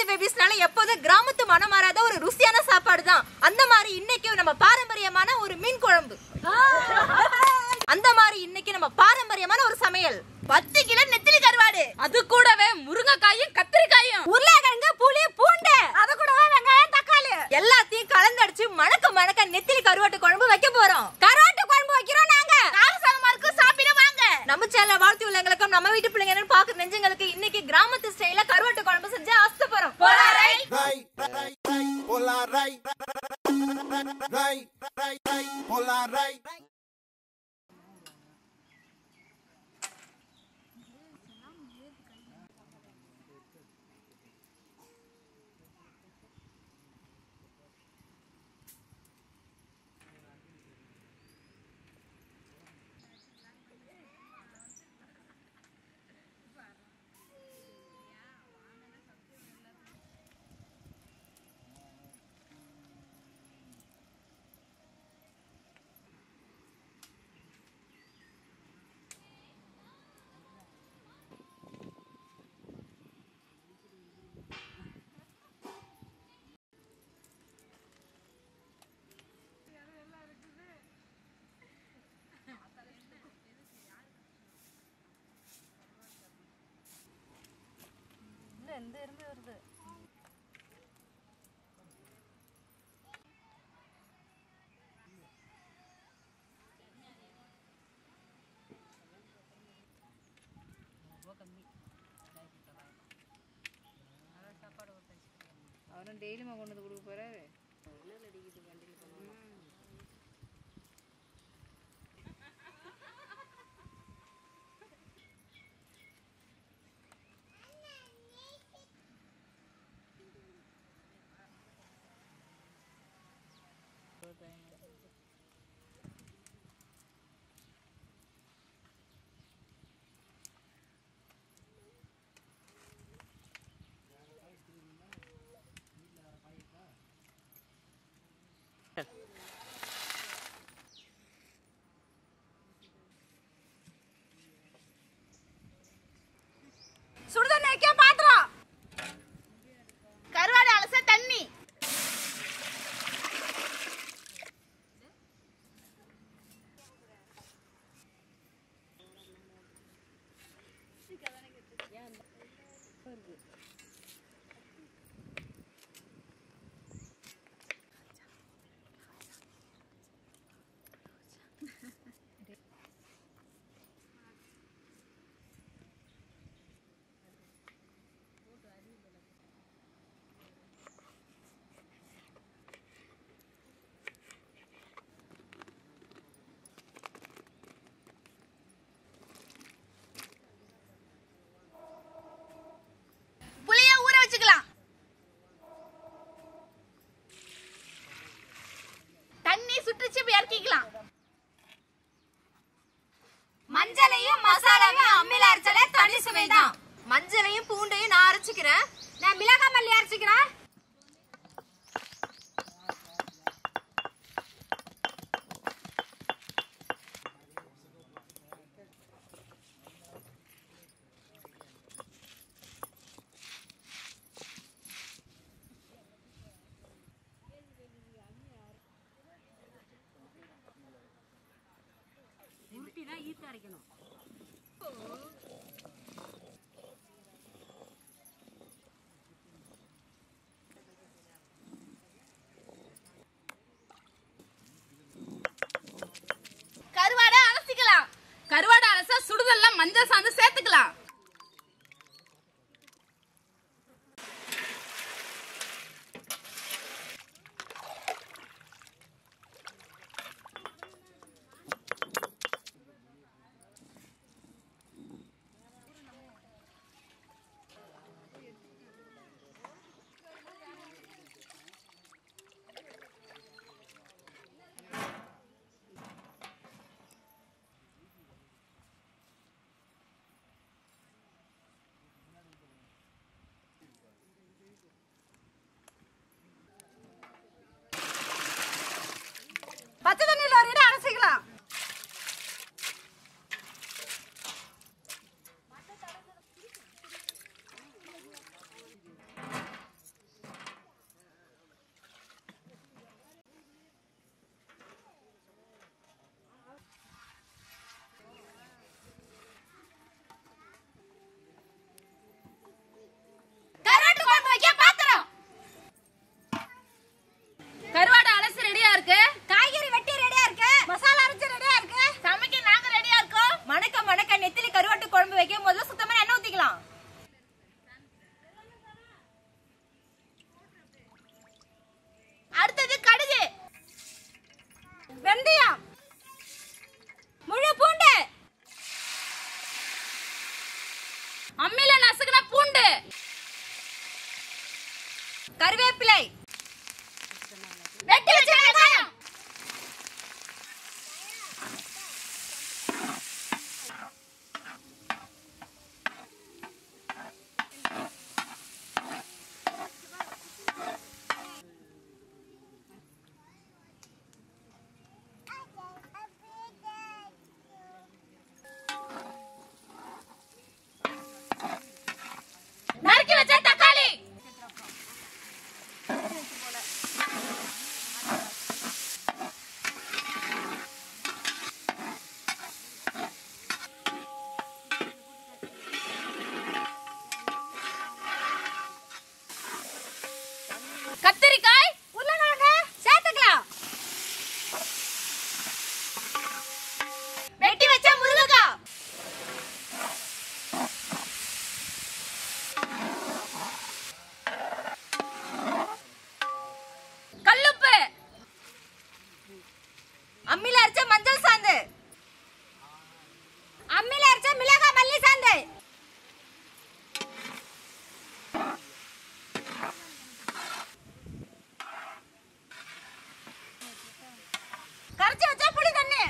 பேபிஸ்னால எப்போதும் கிராமத்து மனம் மாறாத ஒரு ருசியான சாப்பாடு தான். அந்த மாதிரி இன்னைக்கு நம்ம பாரம்பரியமான ஒரு மீன் குழம்பு, அந்த மாதிரி இன்னைக்கு நம்ம பாரம்பரியமான ஒரு சமையல் 10 கிலோ நெத்திலி கருவாடு, அது கூடவே முருங்கைக்காயும் கத்திரிக்காயும் உருளைக்கிழங்கு புளி பூண்டு, அது கூடவே வெங்காயம் தக்காளி எல்லாத்தையும் கலந்தடிச்சு மணக்க மணக்க நெத்திலி கருவாட்டு குழம்பு வைக்க போறோம். கருவாட்டு குழம்பு வைக்கிறோம் நாங்க. காரசாரமா இருக்கு, சாப்பிட வாங்க. நம்ம சேனல் வாழ்த்து உள்ளவங்களுக்கும் நம்ம வீட்டு பிள்ளைங்கன்னு பாக்குற நெஞ்சங்களுக்கு இன்னைக்கு கிராமத்து ஸ்டைல்ல கருவாட்டு குழம்பு செஞ்சு ஆஸ்த போறோம். எந்த எறும்பு வருது? அவரும் டெய்லியுமா கொண்டு வந்து கொடுக்க போறாரு. சுடுதண்ணி வைக்க பாத்திரம், கருவாடு அலச தண்ணி, மஞ்சளையும் மசாலாவையும் அம்மில அரைச்சாலே தனி சுவைதான். மஞ்சளையும் பூண்டையும் நான் அரைச்சிக்கிறேன். நான் மிளகாய் மல்லி அரைச்சிக்கிறேன். அரைக்கணும். கருவாடை அலசிக்கலாம். கருவாடை அலச சுடுதல்ல மஞ்சள் சாந்து சேர்த்துக்கலாம். கருவேப்பிலை, வெட்டி வச்ச வெங்காயம், நறுக்கி வச்ச தக்காளி, கத்திரிக்காய், உருளைக்கிழங்கு சேர்த்துக்கலாம். வெட்டி வச்ச முருங்கைக்காய், கல்லுப்பு, அம்மில அரைச்ச மஞ்சள் சாந்து, அம்மில அரைச்ச மிளகாய் மல்லி சாந்து, கரைச்சி வச்ச புளி தண்ணி,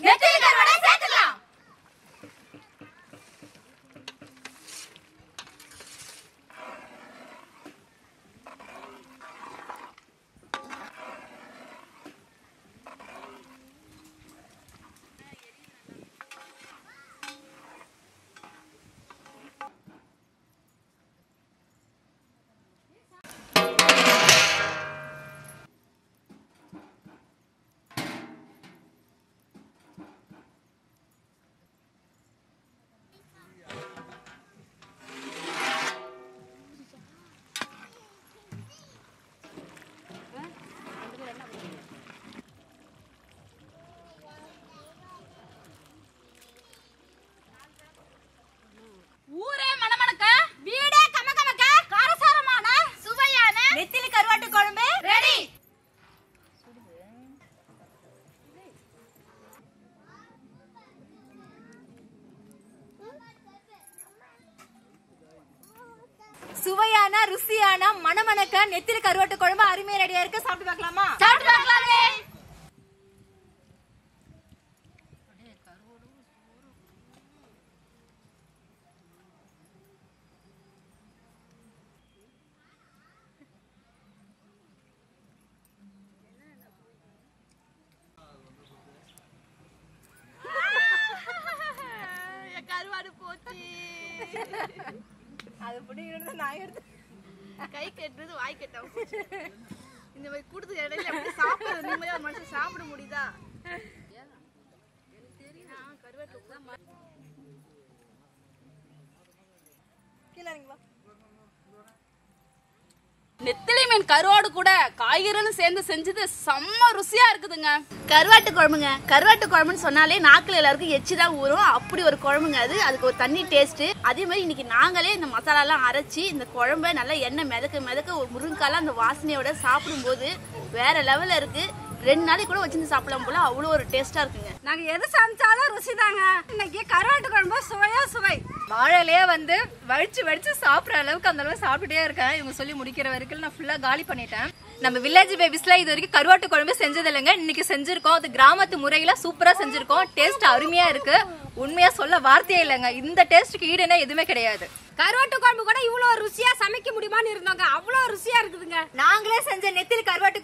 நெத்திலி கருவாடை சேர்த்துக்கலாம். ஊரே மணமணக்க, வீடே கமகமக்க, காரசாரமான சுவையான நெத்திலி கருவாட்டு குழம்பு ரெடி. சுவையான ருசியான மணமணக்க நெத்திலி கருவாட்டு குழம்பு அருமையா ரெடியா இருக்கு. சாப்பிட்டு பார்க்கலாமா? சாப்பிட்டு பார்க்கலாமே. கருவாடு போச்சு. அது பிடிக்கிறது நான் எடுத்து கை கட்டுறது வாய் கட்டாம இந்த மாதிரி கூடுது இடையில எப்படி சாப்பிடுறது? நிம்மதியா ஒரு மனுஷன் சாப்பிட முடியுதா? எனக்கு தெரியும் கருவாட்டு கீழே இறங்கி வா. நெத்திலி மீன் கருவாடு கூட காய்கறிகளும் சேர்ந்து செஞ்சது செம்ம ருசியா இருக்குதுங்க. கருவாட்டு குழம்புங்க. கருவாட்டு குழம்புன்னு சொன்னாலே நாக்குல எல்லாருக்கும் எச்சி தான் ஊறும். அப்படி ஒரு குழம்புங்க அது. அதுக்கு ஒரு தண்ணி டேஸ்ட். அதே மாதிரி இன்னைக்கு நாங்களே இந்த மசாலா எல்லாம் அரைச்சி இந்த குழம்ப நல்லா எண்ணெய் மிதக்க மிதக்க ஒரு முருங்கால அந்த வாசனையோட சாப்பிடும் போது வேற லெவல்ல இருக்கு. 2 நாளைக்கு கூட வச்சிருந்து சாப்பிடலாம் போல, அவ்வளவு ஒரு டேஸ்டா இருக்குங்க. நாங்க எது சமைச்சாலும் ருசி தாங்க. இன்னைக்கு கருவாட்டு குழம்பு சுவையா சுவை. வாழையிலேயே வந்து வடிச்சு சாப்பிட்ற அளவுக்கு அந்த அளவு சாப்பிட்டுட்டே இருக்கேன். இவங்க சொல்லி முடிக்கிற வரைக்கும் நான் ஃபுல்லா காலி பண்ணிட்டேன். நம்ம வில்லேஜ் பேபிஸ்ல இது வரைக்கும் கருவாட்டு குழம்பு செஞ்சது இல்லைங்க. இன்னைக்கு செஞ்சிருக்கோம். அது கிராமத்து முறையில சூப்பரா செஞ்சிருக்கோம். டேஸ்ட் அருமையா இருக்கு. உண்மையா சொல்ல வார்த்தையே இல்லைங்க. இந்த டேஸ்ட்டுக்கு ஈடுனா எதுவுமே கிடையாது. கருவாட்டு குழம்பு கூட இவ்வளவு ருசியா சமைக்க முடியுமான்னு இருந்தோங்க. அவ்வளவு ருசியா இருக்குதுங்க. நாங்களே செஞ்ச நெத்திலி கருவாட்டு